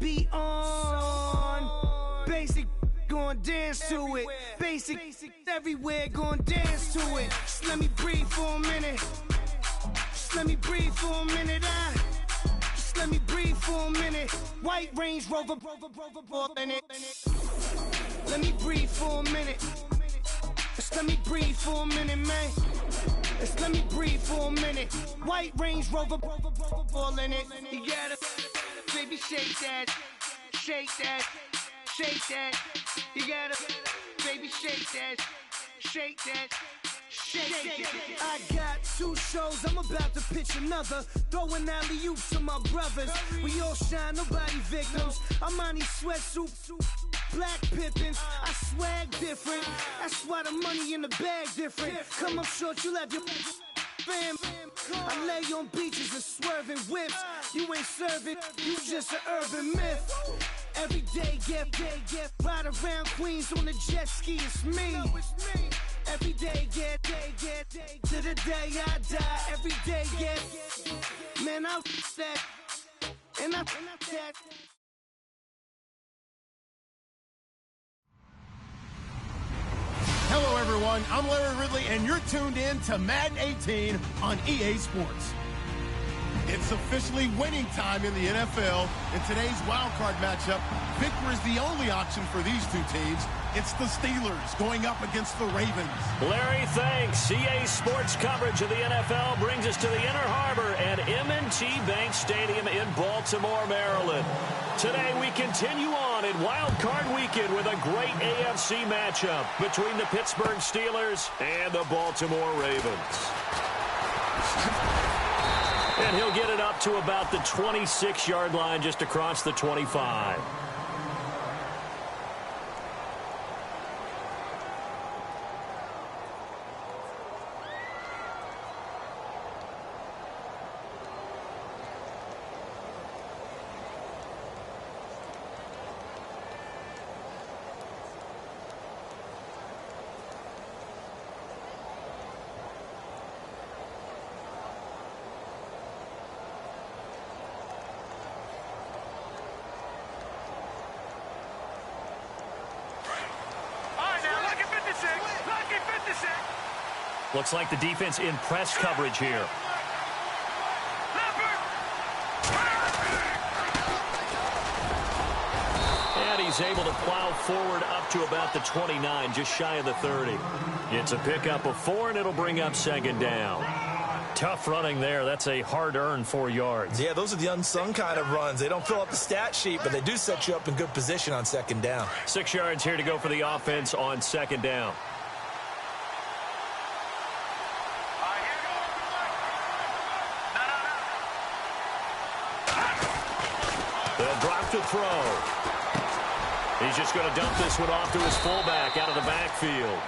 be on. Basic, gon' dance to it. Basic, everywhere, gon' dance to it. Just let me breathe for a minute. Just let me breathe for a minute. Just let me breathe for a minute. White Range Rover, in it. Let me breathe for a minute. Just let me breathe for a minute, man. Just let me breathe for a minute. White Range Rover, all in it. You gotta, baby, shake that, shake that, shake that. You gotta, baby, shake that, shake that. I got 2 shows, I'm about to pitch another. Throwing alley-oops to my brothers. We all shine, nobody victims. I'm on these sweatsuits, black pippins. I swag different. That's why the money in the bag different. Come up short, you'll have your fam. I lay on beaches and swerving whips. You ain't serving, you just an urban myth. Every day, get ride around Queens on the jet ski, it's me. Every day, get to the day I die. Every day, get, man, I that, and I that. Hello, everyone. I'm Larry Ridley, and you're tuned in to Madden 18 on EA Sports. It's officially winning time in the NFL. In today's wildcard matchup, victory is the only option for these 2 teams. It's the Steelers going up against the Ravens. Larry, thanks. EA Sports coverage of the NFL brings us to the Inner Harbor at M&T Bank Stadium in Baltimore, Maryland. Today we continue on in wildcard weekend with a great AFC matchup between the Pittsburgh Steelers and the Baltimore Ravens. And he'll get it up to about the 26-yard line, just across the 25. Looks like the defense in press coverage here. And he's able to plow forward up to about the 29, just shy of the 30. It's a pickup of 4, and it'll bring up 2nd down. Tough running there. That's a hard-earned 4 yards. Yeah, those are the unsung kind of runs. They don't fill up the stat sheet, but they do set you up in good position on 2nd down. 6 yards here to go for the offense on 2nd down. They'll drop to throw. He's just going to dump this one off to his fullback out of the backfield.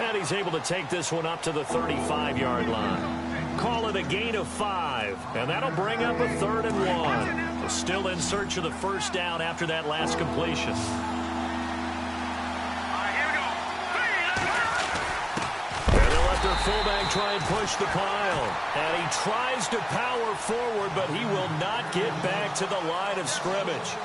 And he's able to take this one up to the 35-yard line. Call it a gain of 5, and that'll bring up a 3rd and 1. We're still in search of the 1st down after that last completion. And they'll let their fullback try and push the pile. And he tries to power forward, but he will not get back to the line of scrimmage.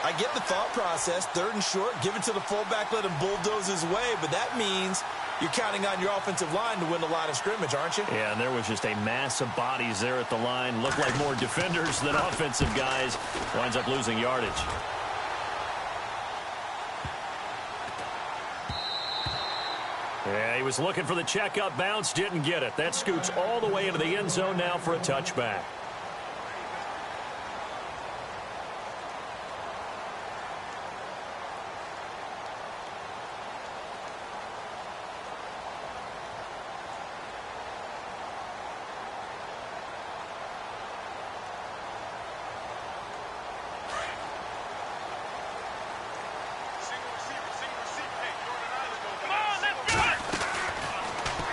I get the thought process, 3rd and short, give it to the fullback, let him bulldoze his way, but that means you're counting on your offensive line to win the line of scrimmage, aren't you? Yeah, and there was just a mass of bodies there at the line. Looked like more defenders than offensive guys. Winds up losing yardage. Yeah, he was looking for the checkup bounce, didn't get it. That scoots all the way into the end zone now for a touchback.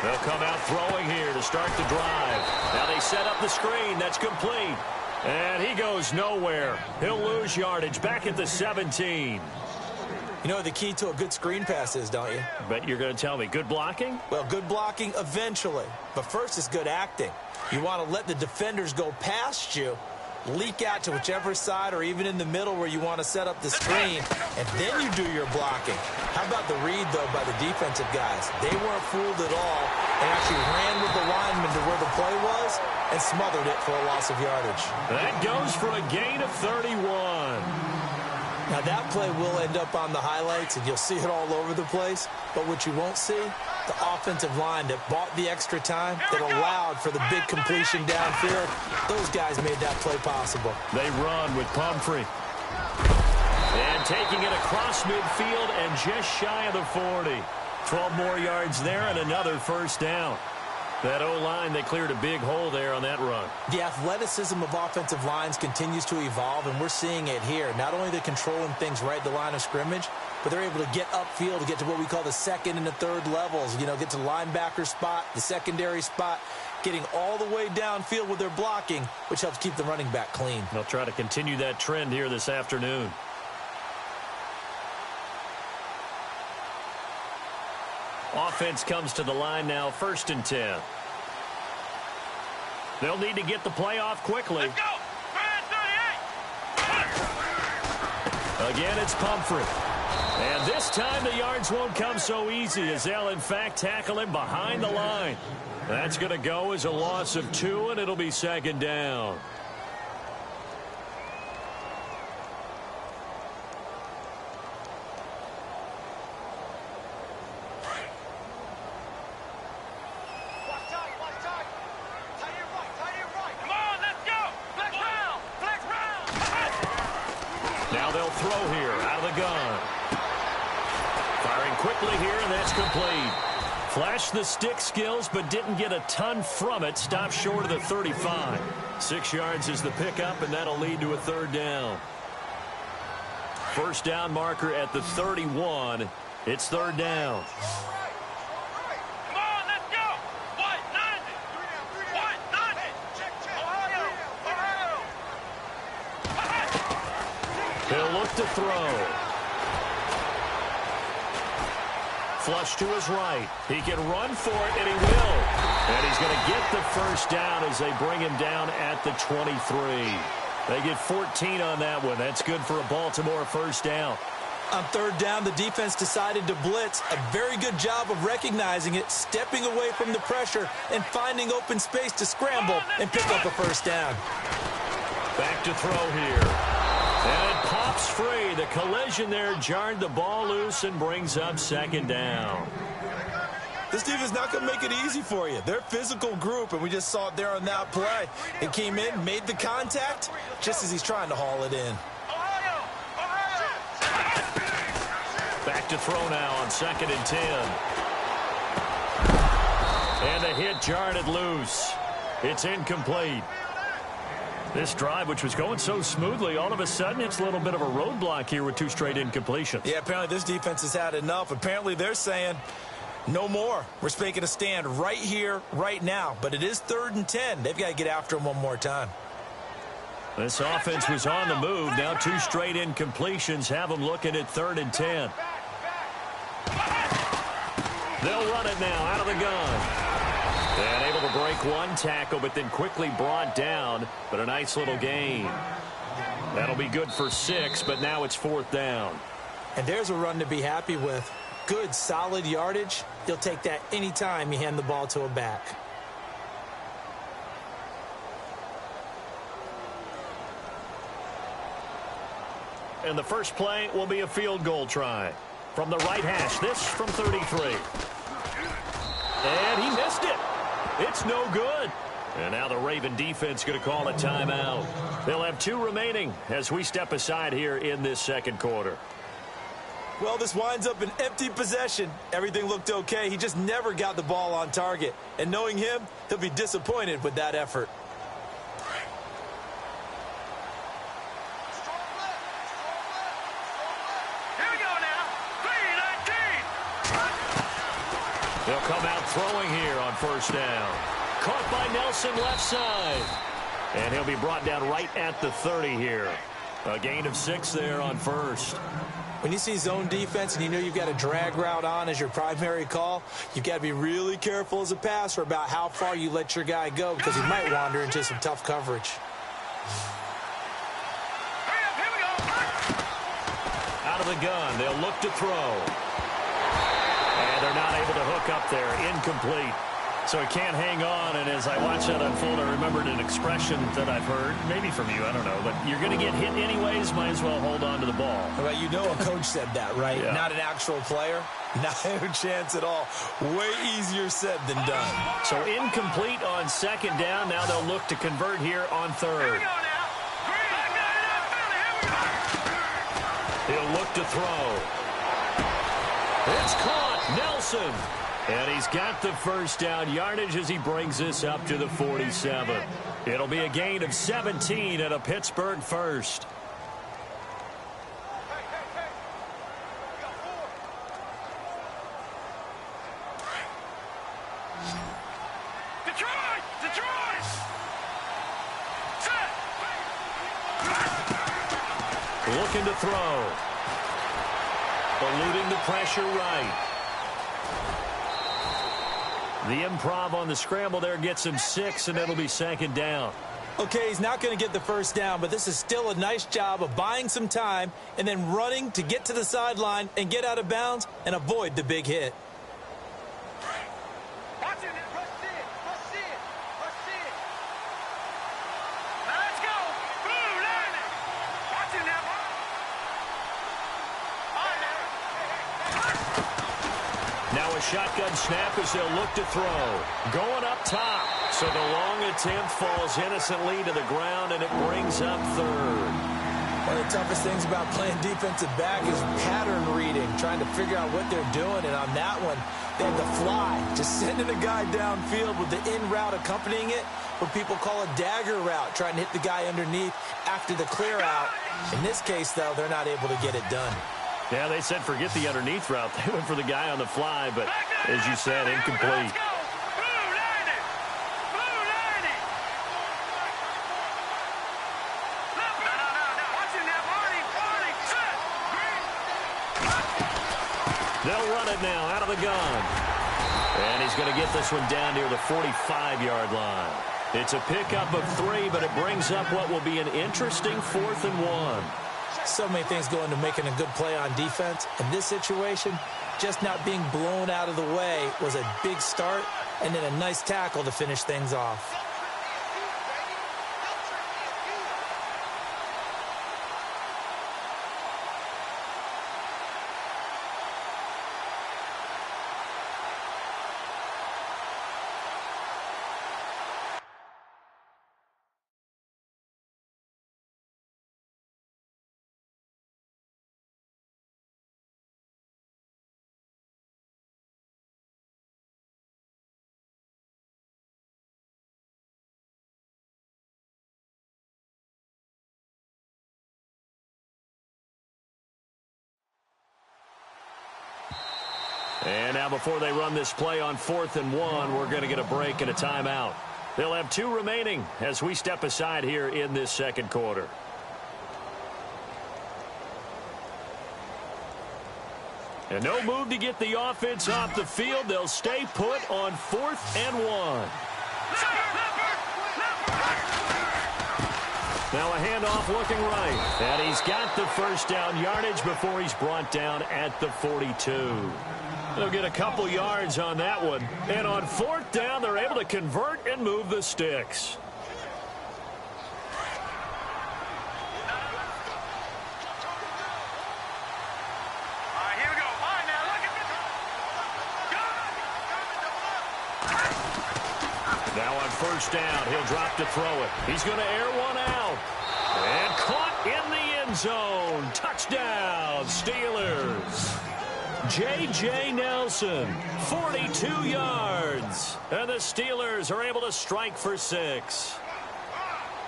They'll come out throwing here to start the drive. Now they set up the screen. That's complete. And he goes nowhere. He'll lose yardage back at the 17. You know what the key to a good screen pass is, don't you? But you're going to tell me, good blocking? Well, good blocking eventually. But first is good acting. You want to let the defenders go past you, leak out to whichever side or even in the middle where you want to set up the screen, and then you do your blocking. How about the read, though, by the defensive guys? They weren't fooled at all. They actually ran with the lineman to where the play was and smothered it for a loss of yardage. That goes for a gain of 31. Now, that play will end up on the highlights, and you'll see it all over the place. But what you won't see, the offensive line that bought the extra time, that allowed for the big completion downfield, those guys made that play possible. They run with Pumphrey. And taking it across midfield and just shy of the 40. 12 more yards there and another first down. That O-line, they cleared a big hole there on that run. The athleticism of offensive lines continues to evolve, and we're seeing it here. Not only they're controlling things right at the line of scrimmage, but they're able to get upfield to get to what we call the second and the third levels. You know, get to the linebacker spot, the secondary spot, getting all the way downfield with their blocking, which helps keep the running back clean. They'll try to continue that trend here this afternoon. Offense comes to the line now, 1st and 10. They'll need to get the play off quickly. Let's go! 38! Again, it's Pumphrey. And this time the yards won't come so easy as they'll, in fact, tackle him behind the line. That's going to go as a loss of 2, and it'll be 2nd down. Now they'll throw here out of the gun. Firing quickly here, and that's complete. Flashed the stick skills, but didn't get a ton from it. Stopped short of the 35. 6 yards is the pickup, and that'll lead to a 3rd down. First down marker at the 31. It's 3rd down. He'll look to throw. Flush to his right. He can run for it, and he will. And he's going to get the first down as they bring him down at the 23. They get 14 on that one. That's good for a Baltimore first down. On 3rd down, the defense decided to blitz. A very good job of recognizing it, stepping away from the pressure, and finding open space to scramble and pick up a first down. Back to throw here. And it pops free. The collision there jarred the ball loose and brings up 2nd down. This defense is not going to make it easy for you. They're a physical group, and we just saw it there on that play. It came in, made the contact, just as he's trying to haul it in. Back to throw now on 2nd and 10. And the hit jarred it loose. It's incomplete. This drive, which was going so smoothly, all of a sudden it's a little bit of a roadblock here with 2 straight incompletions. Yeah, apparently this defense has had enough. Apparently they're saying no more. We're making a stand right here, right now. But it is 3rd and 10. They've got to get after him one more time. This offense was on the move. Now 2 straight incompletions have them looking at 3rd and 10. They'll run it now out of the gun. And able to break one tackle, but then quickly brought down. But a nice little gain. That'll be good for 6, but now it's 4th down. And there's a run to be happy with. Good, solid yardage. You'll take that anytime you hand the ball to a back. And the first play will be a field goal try. From the right hash, this from 33. And he missed it. It's no good. And now the Raven defense going to call a timeout. They'll have 2 remaining as we step aside here in this 2nd quarter. Well, this winds up an empty possession. Everything looked okay. He just never got the ball on target. And knowing him, he'll be disappointed with that effort. Here we go now. 3-19. They'll come out throwing here on 1st down. Caught by Nelson left side. And he'll be brought down right at the 30 here. A gain of 6 there on 1st. When you see zone defense and you know you've got a drag route on as your primary call, you've got to be really careful as a passer about how far you let your guy go because he might wander into some tough coverage. of the gun. They'll look to throw. And they're not able to hook up there. Incomplete. So he can't hang on, and as I watch that unfold, I remembered an expression that I've heard, maybe from you, I don't know, but you're going to get hit anyways, might as well hold on to the ball. Well, you know a coach said that, right? Yeah. Not an actual player. Not a chance at all. Way easier said than done. So incomplete on second down. Now they'll look to convert here on third. He'll look to throw. It's caught. Nelson. And he's got the first down yardage as he brings this up to the 47. It'll be a gain of 17 and a Pittsburgh first. Looking to throw. Eluding the pressure right. The improv on the scramble there gets him 6, and it'll be second down. Okay, he's not going to get the first down, but this is still a nice job of buying some time and then running to get to the sideline and get out of bounds and avoid the big hit. Now a shotgun snap as they'll look to throw. Going up top. So the long attempt falls innocently to the ground, and it brings up third. One of the toughest things about playing defensive back is pattern reading, trying to figure out what they're doing. And on that one, they have the fly, just sending a guy downfield with the in route accompanying it, what people call a dagger route, trying to hit the guy underneath after the clear out. In this case, though, they're not able to get it done. Yeah, they said forget the underneath route. They went for the guy on the fly, but as you said, incomplete. They'll run it now out of the gun. And he's going to get this one down near the 45-yard line. It's a pickup of 3, but it brings up what will be an interesting 4th and 1. So many things go into making a good play on defense. In this situation, just not being blown out of the way was a big start, and then a nice tackle to finish things off. And now before they run this play on 4th and 1, we're going to get a break and a timeout. They'll have 2 remaining as we step aside here in this second quarter. And no move to get the offense off the field. They'll stay put on 4th and 1. Now a handoff looking right. And he's got the first down yardage before he's brought down at the 42. They'll get a couple yards on that one. And on 4th down, they're able to convert and move the sticks. Now on 1st down, he'll drop to throw it. He's going to air one out. And caught in the end zone. Touchdown, Steelers. J.J. Nelson, 42 yards. And the Steelers are able to strike for 6.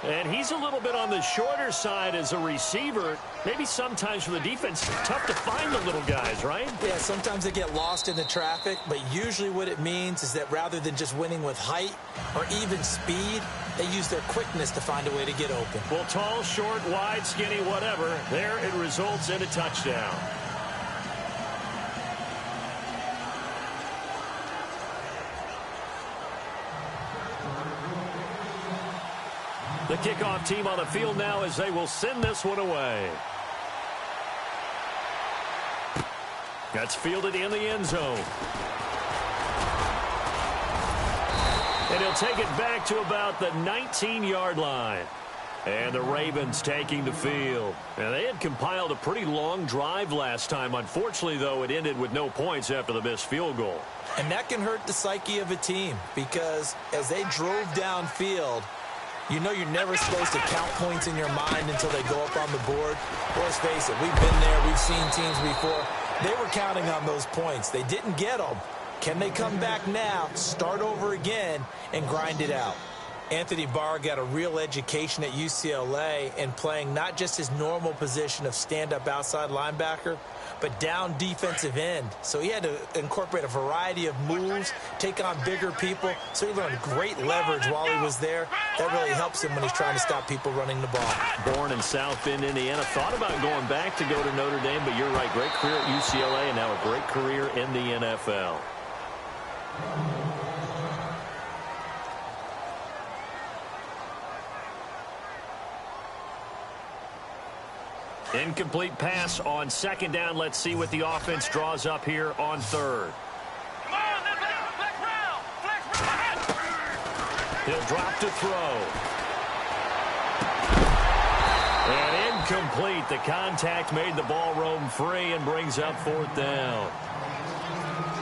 And he's a little bit on the shorter side as a receiver. Maybe sometimes for the defense, tough to find the little guys, right? Yeah, sometimes they get lost in the traffic, but usually what it means is that rather than just winning with height or even speed, they use their quickness to find a way to get open. Well, tall, short, wide, skinny, whatever, there it results in a touchdown. The kickoff team on the field now as they will send this one away. That's fielded in the end zone. And he'll take it back to about the 19-yard line. And the Ravens taking the field. And they had compiled a pretty long drive last time. Unfortunately, though, it ended with no points after the missed field goal. And that can hurt the psyche of a team because as they drove downfield, you know you're never supposed to count points in your mind until they go up on the board. Well, let's face it, we've been there. We've seen teams before. They were counting on those points. They didn't get them. Can they come back now, start over again, and grind it out? Anthony Barr got a real education at UCLA in playing not just his normal position of stand-up outside linebacker, but down defensive end. So he had to incorporate a variety of moves, take on bigger people. So he learned great leverage while he was there. That really helps him when he's trying to stop people running the ball. Born in South Bend, Indiana. Thought about going back to go to Notre Dame, but you're right. Great career at UCLA and now a great career in the NFL. Incomplete pass on second down. Let's see what the offense draws up here on third. Come on, flex round. He'll drop to throw. And incomplete. The contact made the ball roam free and brings up fourth down.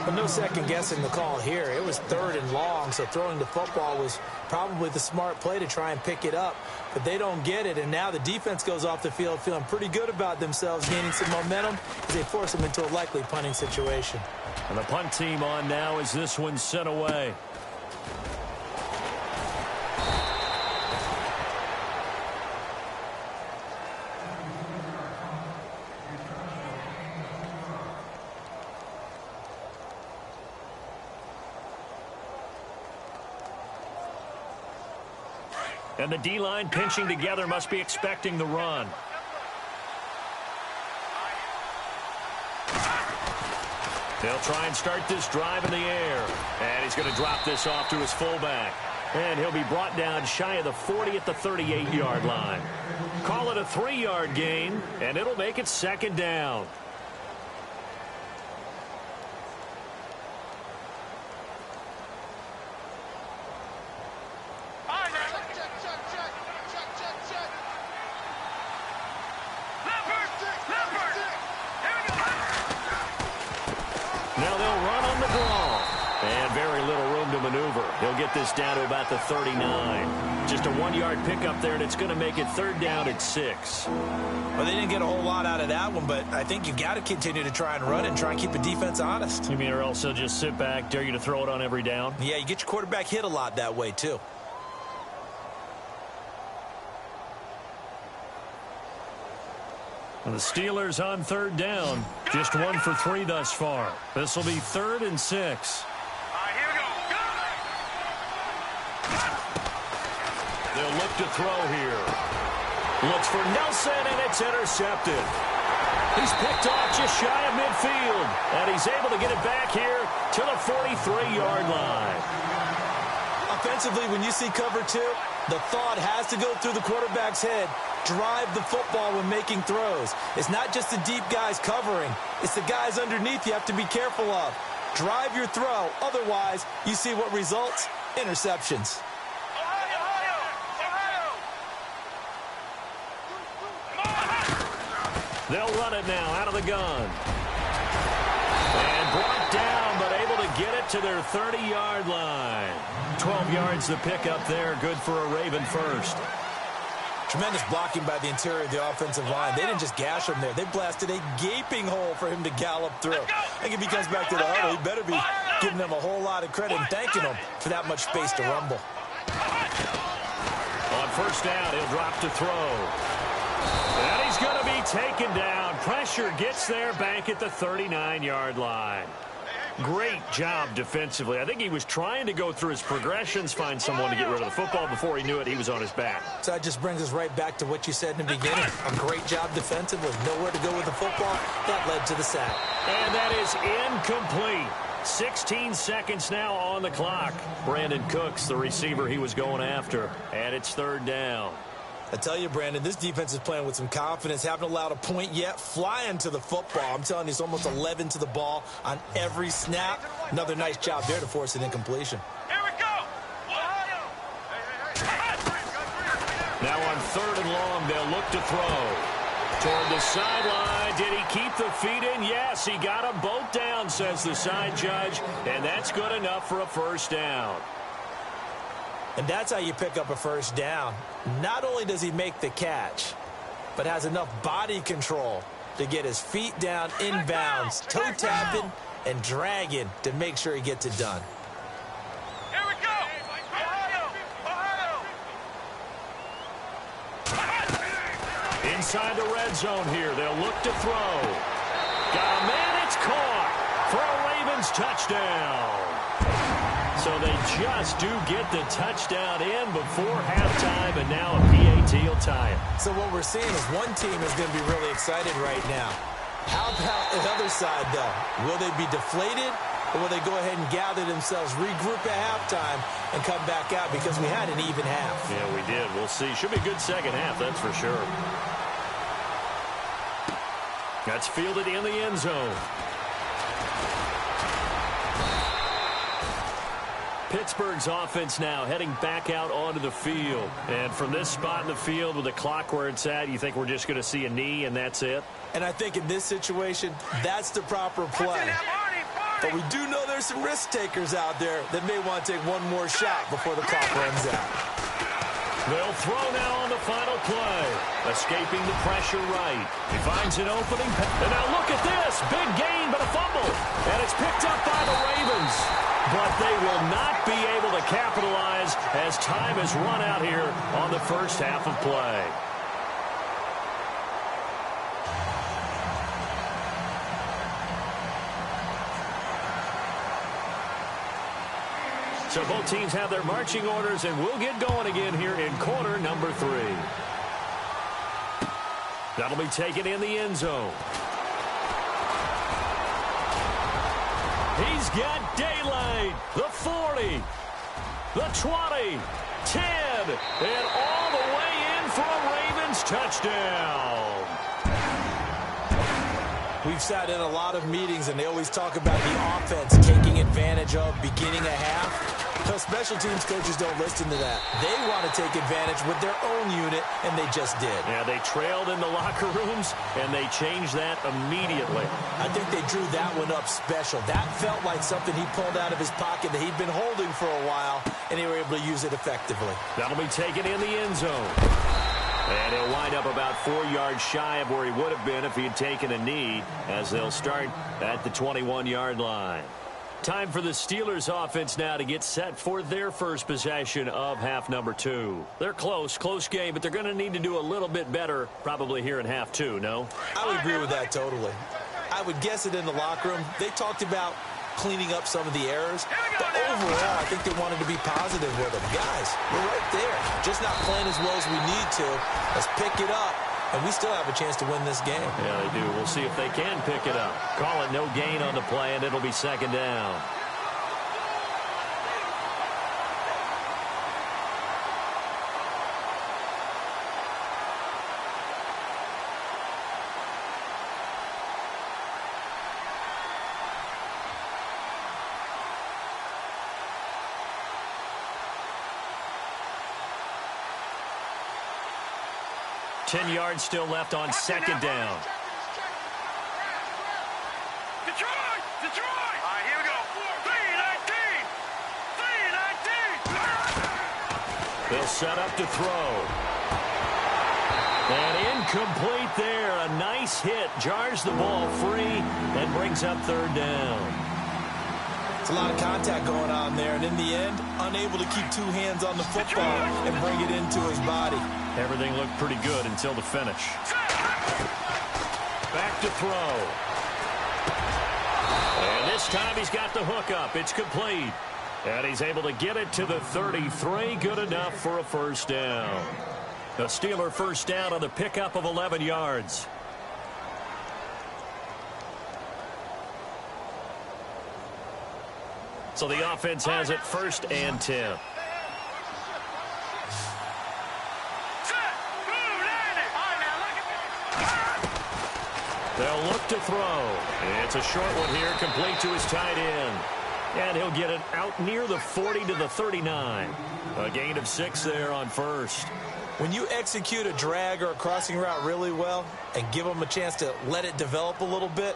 But no second guessing the call here. It was third and long, so throwing the football was probably the smart play to try and pick it up. But they don't get it, and now the defense goes off the field feeling pretty good about themselves, gaining some momentum as they force them into a likely punting situation. And the punt team on now as this one's sent away. And the D-line pinching together must be expecting the run. They'll try and start this drive in the air. And he's going to drop this off to his fullback. And he'll be brought down shy of the 40 at the 38-yard line. Call it a 3-yard gain, and it'll make it second down. He'll get this down to about the 39. Just a 1-yard pickup there, and it's going to make it third down at 6. Well, they didn't get a whole lot out of that one, but I think you've got to continue to try and run and try and keep the defense honest. You mean or else they'll just sit back, dare you to throw it on every down? Yeah, you get your quarterback hit a lot that way, too. And the Steelers on third down. Just 1 for 3 thus far. This will be 3rd and 6. They'll look to throw here. Looks for Nelson, and it's intercepted. He's picked off just shy of midfield, and he's able to get it back here to the 43-yard line. Offensively, when you see cover 2, the thought has to go through the quarterback's head. Drive the football when making throws. It's not just the deep guys covering. It's the guys underneath you have to be careful of. Drive your throw. Otherwise, you see what results? Interceptions. They'll run it now out of the gun. And brought down, but able to get it to their 30-yard line. 12 yards to pick up there. Good for a Raven first. Tremendous blocking by the interior of the offensive line. They didn't just gash him there. They blasted a gaping hole for him to gallop through. I think if he comes back to the huddle, he better be giving them a whole lot of credit and thanking them for that much space to rumble. On first down, he'll drop to throw. And he's going to be taken down. Pressure gets there back at the 39-yard line. Great job defensively. I think he was trying to go through his progressions, find someone to get rid of the football. Before he knew it, he was on his back. So that just brings us right back to what you said in the beginning. A great job defensively. Nowhere to go with the football. That led to the sack. And that is incomplete. 16 seconds now on the clock. Brandon Cooks, the receiver he was going after. And it's third down. I tell you, Brandon, this defense is playing with some confidence. Haven't allowed a point yet. Flying to the football. I'm telling you, it's almost 11 to the ball on every snap. Another nice job there to force an incompletion. Here we go. Now on 3rd and long, they'll look to throw. Toward the sideline. Did he keep the feet in? Yes, he got them both down, says the side judge. And that's good enough for a first down. And that's how you pick up a first down. Not only does he make the catch, but has enough body control to get his feet down inbounds, toe tapping and dragging to make sure he gets it done. Here we go. Ohio. Inside the red zone here. They'll look to throw. Got a man. It's caught for a Ravens touchdown. So they just do get the touchdown in before halftime, and now a PAT will tie it. So what we're seeing is one team is going to be really excited right now. How about the other side, though? Will they be deflated, or will they go ahead and gather themselves, regroup at halftime, and come back out because we had an even half? Yeah, we did. We'll see. Should be a good second half, that's for sure. That's fielded in the end zone. Pittsburgh's offense now heading back out onto the field. And from this spot in the field with the clock where it's at, you think we're just going to see a knee and that's it? And I think in this situation, that's the proper play. But we do know there's some risk takers out there that may want to take one more shot before the clock runs out. They'll throw now on the final play. Escaping the pressure right. He finds an opening. And now look at this. Big gain, but a fumble. And it's picked up by the Ravens. But they will not be able to capitalize as time has run out here on the first half of play. So both teams have their marching orders, and we'll get going again here in quarter number 3. That'll be taken in the end zone. He's got daylight. The 40, the 20, 10, and all the way in for a Ravens touchdown. We've sat in a lot of meetings, and they always talk about the offense taking advantage of beginning a half. But special teams coaches don't listen to that. They want to take advantage with their own unit, and they just did. Yeah, they trailed in the locker rooms, and they changed that immediately. I think they drew that one up special. That felt like something he pulled out of his pocket that he'd been holding for a while, and they were able to use it effectively. That'll be taken in the end zone. And he'll wind up about 4 yards shy of where he would have been if he had taken a knee, as they'll start at the 21-yard line. Time for the Steelers offense now to get set for their first possession of half number 2. They're close game, but they're going to need to do a little bit better probably here in half 2, no? I would agree with that totally. I would guess it in the locker room. They talked about cleaning up some of the errors, but overall, I think they wanted to be positive with them. Guys, we're right there. Just not playing as well as we need to. Let's pick it up, and we still have a chance to win this game. Yeah, they do. We'll see if they can pick it up. Call it no gain on the play, and it'll be second down. Ten yards still left on second down. Detroit! All right, here we go. 3-19! They'll set up to throw. And incomplete there. A nice hit. Jars the ball free and brings up third down. It's a lot of contact going on there, and in the end, unable to keep two hands on the football and bring it into his body. Everything looked pretty good until the finish. Back to throw. And this time he's got the hook up. It's complete. And he's able to get it to the 33. Good enough for a first down. The Steeler first down on the pickup of 11 yards. So the offense has it 1st and 10. They'll look to throw. It's a short one here, complete to his tight end. And he'll get it out near the 40 to the 39. A gain of 6 there on first. When you execute a drag or a crossing route really well and give them a chance to let it develop a little bit,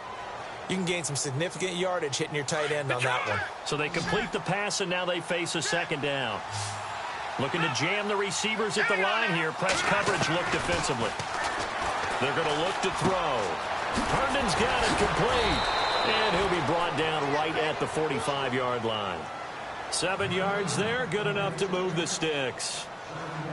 you can gain some significant yardage hitting your tight end on that one. So they complete the pass, and now they face a second down. Looking to jam the receivers at the line here. Press coverage look defensively. They're going to look to throw. Herndon's got it complete. And he'll be brought down right at the 45-yard line. 7 yards there, good enough to move the sticks.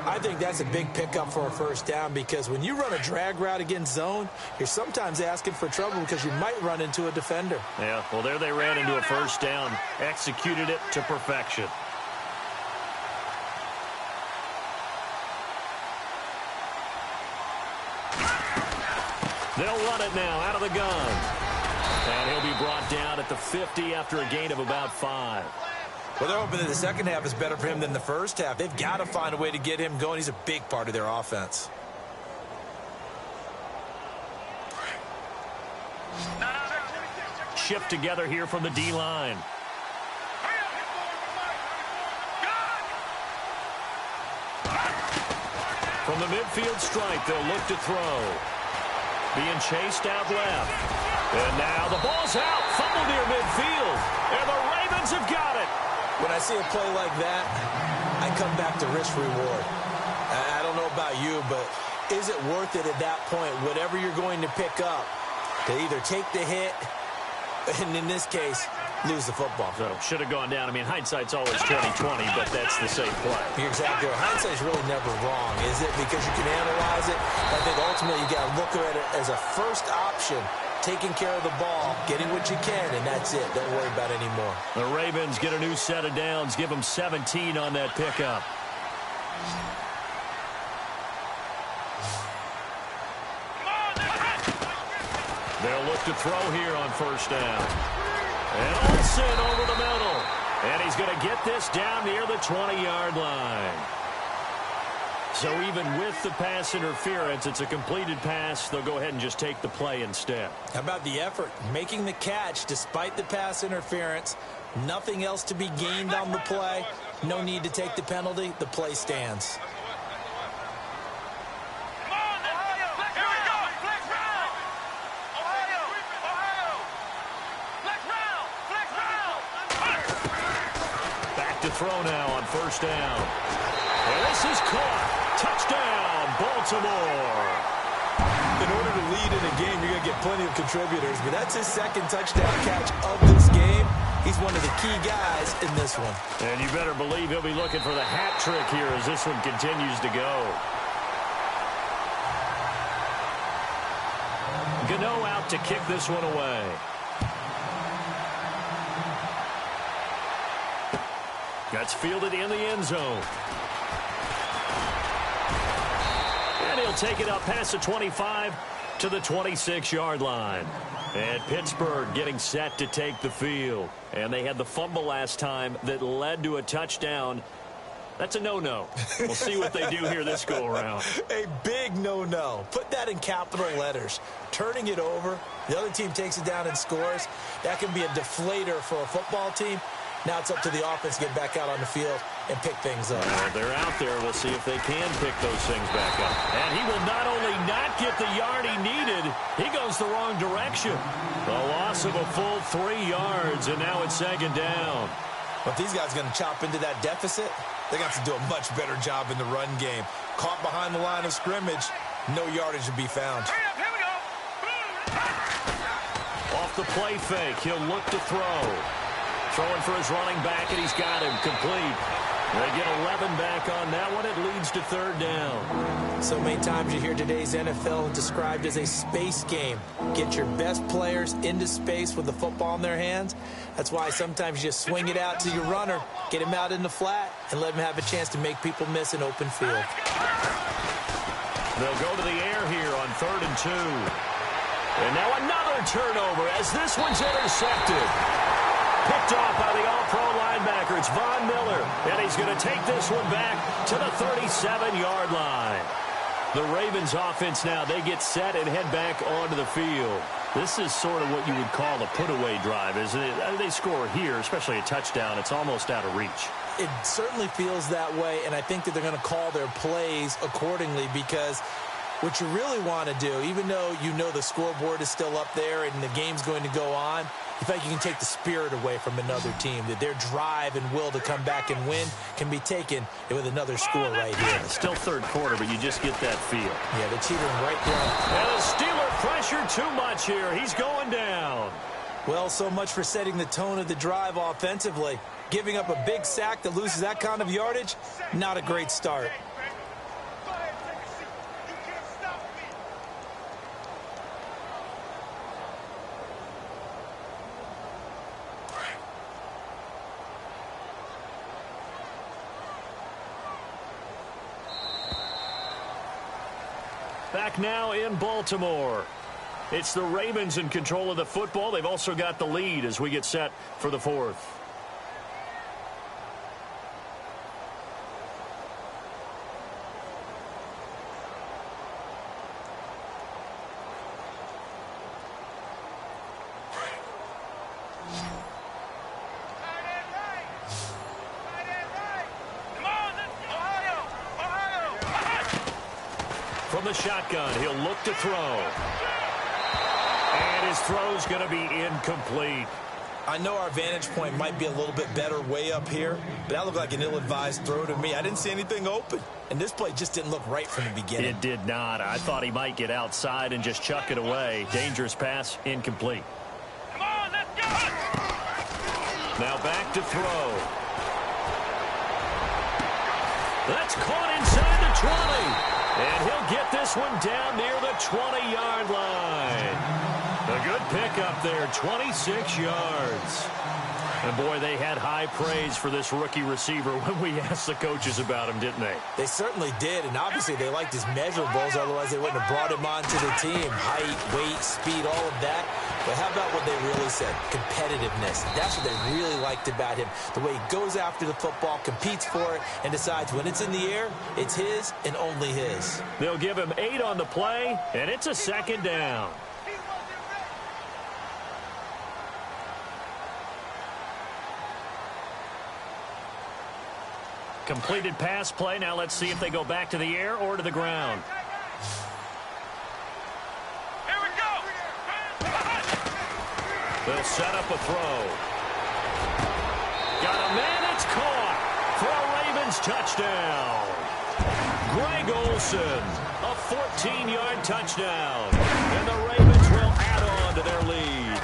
I think that's a big pickup for a first down because when you run a drag route against zone, you're sometimes asking for trouble because you might run into a defender. Yeah, well, there they ran into a first down. Executed it to perfection. They'll run it now out of the gun. And he'll be brought down at the 50 after a gain of about 5. Well, they're hoping that the second half is better for him than the first half. They've got to find a way to get him going. He's a big part of their offense. Shift together here from the D-line. From the midfield stripe, they'll look to throw. Being chased out left. And now the ball's out. Fumble near midfield. And the Ravens have got it. When I see a play like that, I come back to risk-reward. I don't know about you, but is it worth it at that point, whatever you're going to pick up, to either take the hit, and in this case, lose the football? So should have gone down. I mean, hindsight's always 20/20, but that's the same play. You're exactly right. Hindsight's really never wrong, is it? Because you can analyze it. I think ultimately you got to look at it as a first option. Taking care of the ball, getting what you can, and that's it. Don't worry about it anymore. The Ravens get a new set of downs, give them 17 on that pickup. They'll look to throw here on first down. And Olsen over the middle. And he's going to get this down near the 20-yard line. So even with the pass interference, it's a completed pass. They'll go ahead and just take the play instead. How about the effort? Making the catch despite the pass interference. Nothing else to be gained on the play. No need to take the penalty. The play stands. Back to throw now on first down. And this is caught. Touchdown, Baltimore. In order to lead in a game, you're going to get plenty of contributors, but that's his second touchdown catch of this game. He's one of the key guys in this one. And you better believe he'll be looking for the hat trick here as this one continues to go. Gano out to kick this one away. That's fielded in the end zone. And he'll take it up past the 25 to the 26-yard line. And Pittsburgh getting set to take the field. And they had the fumble last time that led to a touchdown. That's a no-no. We'll see what they do here this go-around. A big no-no. Put that in capital letters. Turning it over, the other team takes it down and scores. That can be a deflator for a football team. Now it's up to the offense to get back out on the field and pick things up. They're out there. We'll see if they can pick those things back up. And he will not only not get the yard he needed, he goes the wrong direction. The loss of a full 3 yards, and now it's second down. But these guys are going to chop into that deficit. They're going to have to do a much better job in the run game. Caught behind the line of scrimmage, no yardage to be found. Here we go. Off the play fake, he'll look to throw. Throwing for his running back, and he's got him complete. They get 11 back on that one. It leads to third down. So many times you hear today's NFL described as a space game. Get your best players into space with the football in their hands. That's why sometimes you just swing it out to your runner, get him out in the flat, and let him have a chance to make people miss an open field. They'll go to the air here on 3rd and 2. And now another turnover as this one's intercepted. Picked off by the all-pro linebacker. It's Von Miller. And he's going to take this one back to the 37-yard line. The Ravens offense now, they get set and head back onto the field. This is sort of what you would call a put-away drive, isn't it? They score here, especially a touchdown. It's almost out of reach. It certainly feels that way, and I think that they're going to call their plays accordingly, because what you really want to do, even though you know the scoreboard is still up there and the game's going to go on, you think you can take the spirit away from another team, that their drive and will to come back and win can be taken with another score right here. Still third quarter, but you just get that feel. Yeah, they're teetering right down. And the Steeler pressure too much here. He's going down. Well, so much for setting the tone of the drive offensively. Giving up a big sack that loses that kind of yardage, not a great start. Back now in Baltimore. It's the Ravens in control of the football. They've also got the lead as we get set for the fourth. From the shotgun, he'll look to throw. And his throw's going to be incomplete. I know our vantage point might be a little bit better way up here, but that looked like an ill-advised throw to me. I didn't see anything open, and this play just didn't look right from the beginning. It did not. I thought he might get outside and just chuck it away. Dangerous pass, incomplete. Come on, let's go! Now back to throw. That's caught inside the 20. And he'll get this one down near the 20-yard line. A good pickup there, 26 yards. And, boy, they had high praise for this rookie receiver when we asked the coaches about him, didn't they? They certainly did, and obviously they liked his measurables, otherwise they wouldn't have brought him onto the team. Height, weight, speed, all of that. But how about what they really said? Competitiveness. That's what they really liked about him. The way he goes after the football, competes for it, and decides when it's in the air, it's his and only his. They'll give him 8 on the play, and it's a second down. Completed pass play. Now let's see if they go back to the air or to the ground. Here we go! They'll set up a throw. Got a man, it's caught for a Ravens touchdown. Greg Olsen, a 14-yard touchdown. And the Ravens will add on to their lead.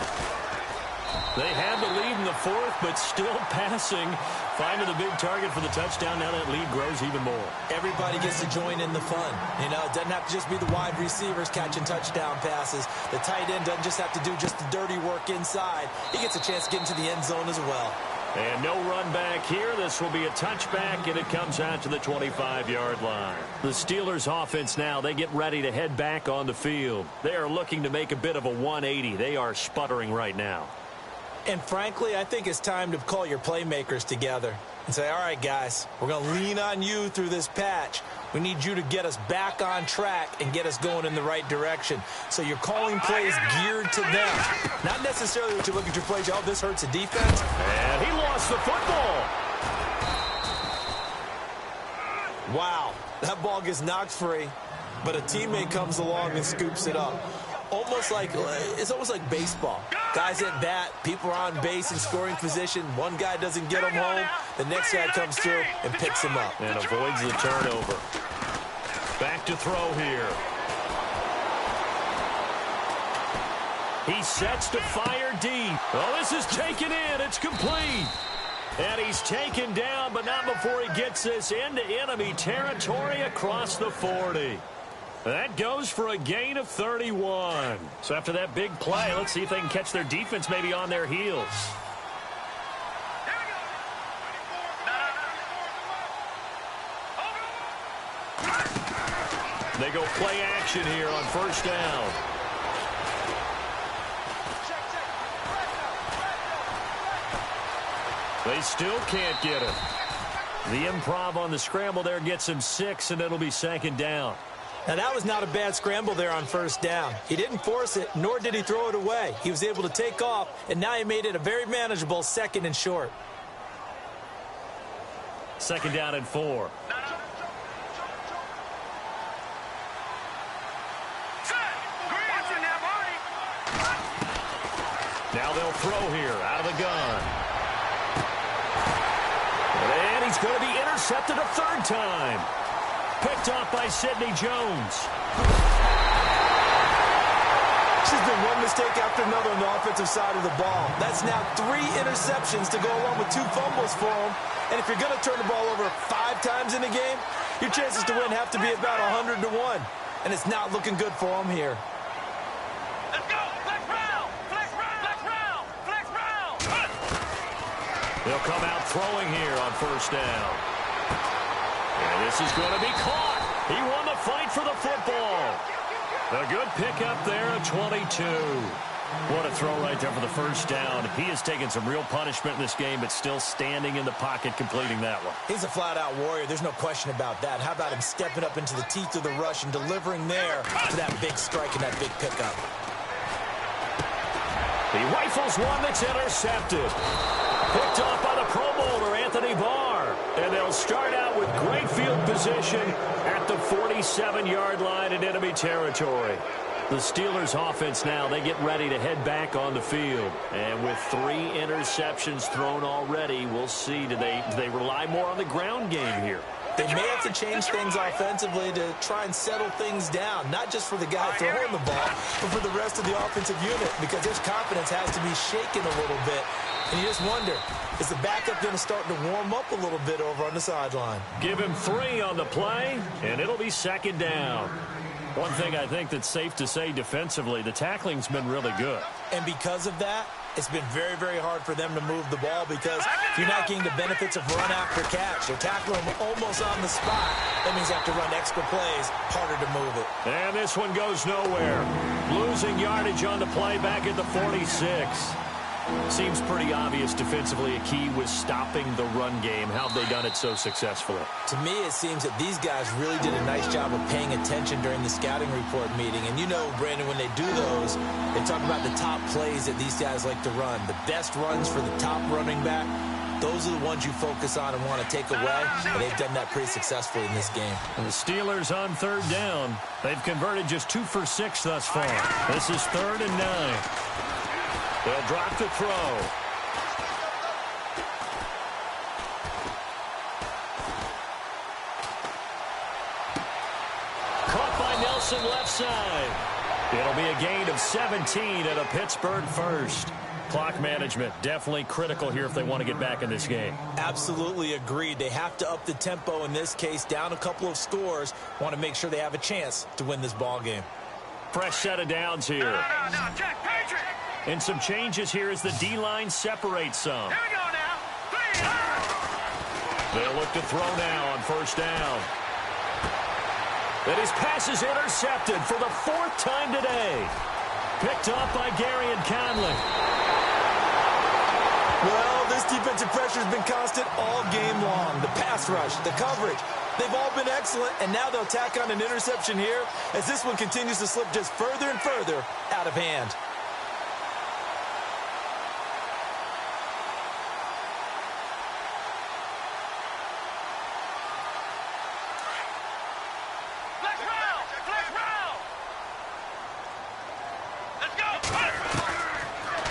They had the lead in the fourth, but still passing. Finding the big target for the touchdown. Now that lead grows even more. Everybody gets to join in the fun. You know, it doesn't have to just be the wide receivers catching touchdown passes. The tight end doesn't just have to do just the dirty work inside. He gets a chance to get into the end zone as well. And no run back here. This will be a touchback, and it comes out to the 25-yard line. The Steelers' offense now, they get ready to head back on the field. They are looking to make a bit of a 180. They are sputtering right now. And frankly, I think it's time to call your playmakers together and say, all right, guys, we're going to lean on you through this patch. We need you to get us back on track and get us going in the right direction. So you're calling plays geared to them. Not necessarily what you look at your plays, oh, this hurts the defense. And he lost the football. Wow, that ball gets knocked free, but a teammate comes along and scoops it up. It's almost like baseball. Guys at bat, people are on base in scoring position. One guy doesn't get him home. The next guy comes through and picks him up. And avoids the turnover. Back to throw here. He sets to fire deep. Oh, this is taken in. It's complete. And he's taken down, but not before he gets this into enemy territory across the 40. That goes for a gain of 31. So after that big play, let's see if they can catch their defense maybe on their heels. They go play action here on first down. They still can't get it. The improv on the scramble there gets him 6, and it'll be second down. Now, that was not a bad scramble there on first down. He didn't force it, nor did he throw it away. He was able to take off, and now he made it a very manageable 2nd and short. 2nd down and 4. Now they'll throw here out of the gun. And he's going to be intercepted a 3rd time. Picked off by Sidney Jones. There's been one mistake after another on the offensive side of the ball. That's now 3 interceptions to go along with 2 fumbles for him. And if you're going to turn the ball over 5 times in the game, your chances to win have to be about 100 to 1. And it's not looking good for him here. Let's go! Flex round! Flex round! Flex round! Flex round! They'll come out throwing here on 1st down. And this is going to be caught. He won the fight for the football. A good pickup there at 22. What a throw right there for the 1st down. He has taken some real punishment in this game, but still standing in the pocket, completing that one. He's a flat-out warrior. There's no question about that. How about him stepping up into the teeth of the rush and delivering there for that big strike and that big pickup? He rifles one that's intercepted. Picked off by the Pro Bowler, Anthony Barr. And they'll start out with great field position at the 47-yard line in enemy territory. The Steelers offense now, they get ready to head back on the field. And with 3 interceptions thrown already, we'll see, do they rely more on the ground game here? They may have to change things offensively to try and settle things down, not just for the guy throwing the ball, but for the rest of the offensive unit, because his confidence has to be shaken a little bit. And you just wonder, is the backup going to start to warm up a little bit over on the sideline? Give him 3 on the play, and it'll be 2nd down. One thing I think that's safe to say defensively, the tackling's been really good. And because of that, it's been very, very hard for them to move the ball because you're not getting the benefits of run after catch. They're tackling them almost on the spot. That means they have to run extra plays, harder to move it. And this one goes nowhere. Losing yardage on the play back at the 46. Seems pretty obvious defensively a key was stopping the run game. How have they done it so successfully? To me, it seems that these guys really did a nice job of paying attention during the scouting report meeting. And you know, Brandon, when they do those, they talk about the top plays that these guys like to run. The best runs for the top running back, those are the ones you focus on and want to take away. And they've done that pretty successfully in this game. And the Steelers on 3rd down. They've converted just 2 for 6 thus far. This is 3rd and 9. They'll drop to throw. Caught by Nelson left side. It'll be a gain of 17 and a Pittsburgh first. Clock management definitely critical here if they want to get back in this game. Absolutely agreed. They have to up the tempo in this case, down a couple of scores. Want to make sure they have a chance to win this ball game. Fresh set of downs here. No, Jack Patrick. And some changes here as the D-line separates some. Here we go now. 3. They'll look to throw now on 1st down. And his pass is intercepted for the 4th time today. Picked off by Gary and Conley. Well, this defensive pressure has been constant all game long. The pass rush, the coverage, they've all been excellent, and now they'll tack on an interception here as this one continues to slip just further and further out of hand. Flex round! Flex round! Let's go!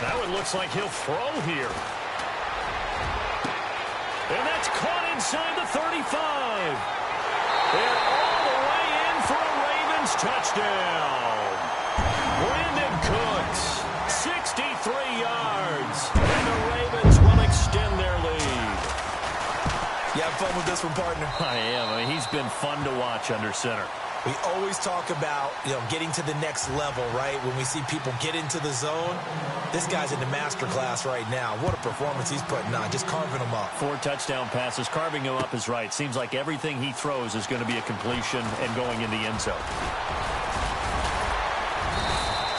That one looks like he'll throw here. And that's caught inside the 35. And all the way in for a Ravens touchdown. Brandon Cooks, 63 yards. And the Ravens will extend their lead. You have fun with this one, partner? I am. I mean, he's been fun to watch under center. We always talk about, getting to the next level, right? When we see people get into the zone, this guy's in the master class right now. What a performance he's putting on, just carving them up. 4 touchdown passes. Carving him up is right. Seems like everything he throws is going to be a completion and going in the end zone.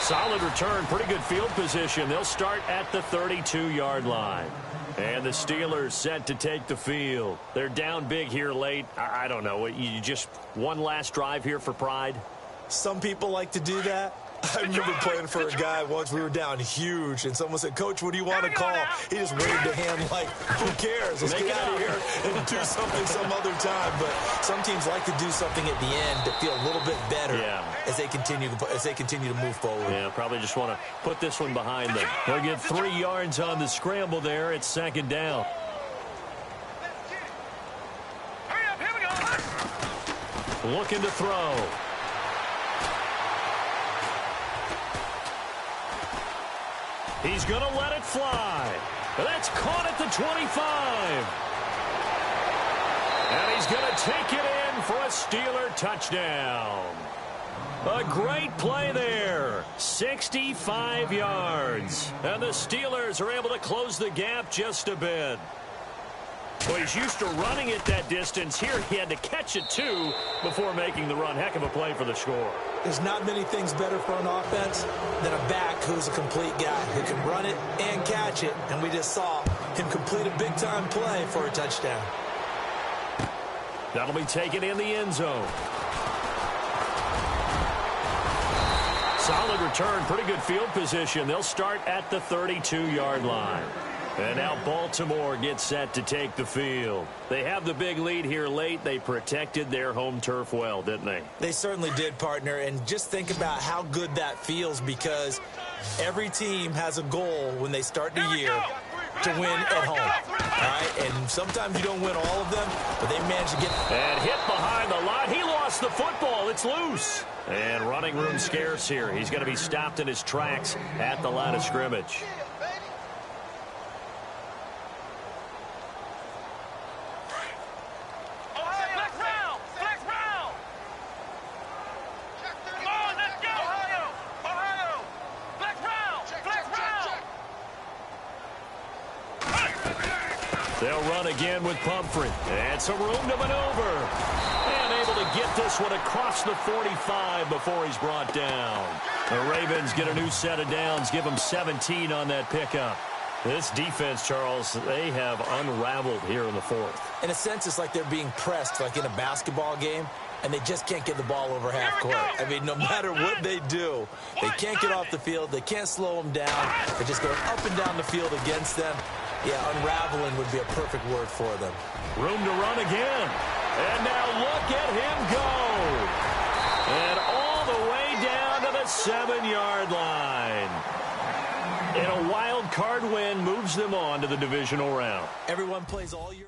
Solid return, pretty good field position. They'll start at the 32-yard line. And the Steelers set to take the field. They're down big here late. I don't know. You just one last drive here for pride? Some people like to do that. I remember playing for a guy once. We were down huge, and someone said, "Coach, what do you want to call?" He just waved a hand like, who cares? Let's get out of here and do something some other time. But some teams like to do something at the end to feel a little bit better as they continue to move forward. Yeah, probably just want to put this one behind them. They'll get 3 yards on the scramble there. It's second down. Hurry up, here we go. Looking to throw. He's going to let it fly. That's caught at the 25. And he's going to take it in for a Steeler touchdown. A great play there. 65 yards. And the Steelers are able to close the gap just a bit. Well, he's used to running it that distance. Here he had to catch it, too, before making the run. Heck of a play for the score. There's not many things better for an offense than a back who's a complete guy who can run it and catch it. And we just saw him complete a big-time play for a touchdown. That'll be taken in the end zone. Solid return, pretty good field position. They'll start at the 32-yard line. And now Baltimore gets set to take the field. They have the big lead here late. They protected their home turf well, didn't they? They certainly did, partner. And just think about how good that feels, because every team has a goal when they start the year to win at home. All right? And sometimes you don't win all of them, but they managed to get... And hit behind the line. He lost the football. It's loose. And running room scarce here. He's going to be stopped in his tracks at the line of scrimmage. They'll run again with Pumphrey. And some room to maneuver. And able to get this one across the 45 before he's brought down. The Ravens get a new set of downs. Give them 17 on that pickup. This defense, Charles, they have unraveled here in the fourth. In a sense, it's like they're being pressed like in a basketball game, and they just can't get the ball over half court. I mean, no matter what they do, they can't get off the field. They can't slow them down. They're just going up and down the field against them. Yeah, unraveling would be a perfect word for them. Room to run again. And now look at him go. And all the way down to the 7-yard line. And a wild card win moves them on to the divisional round. Everyone plays all year.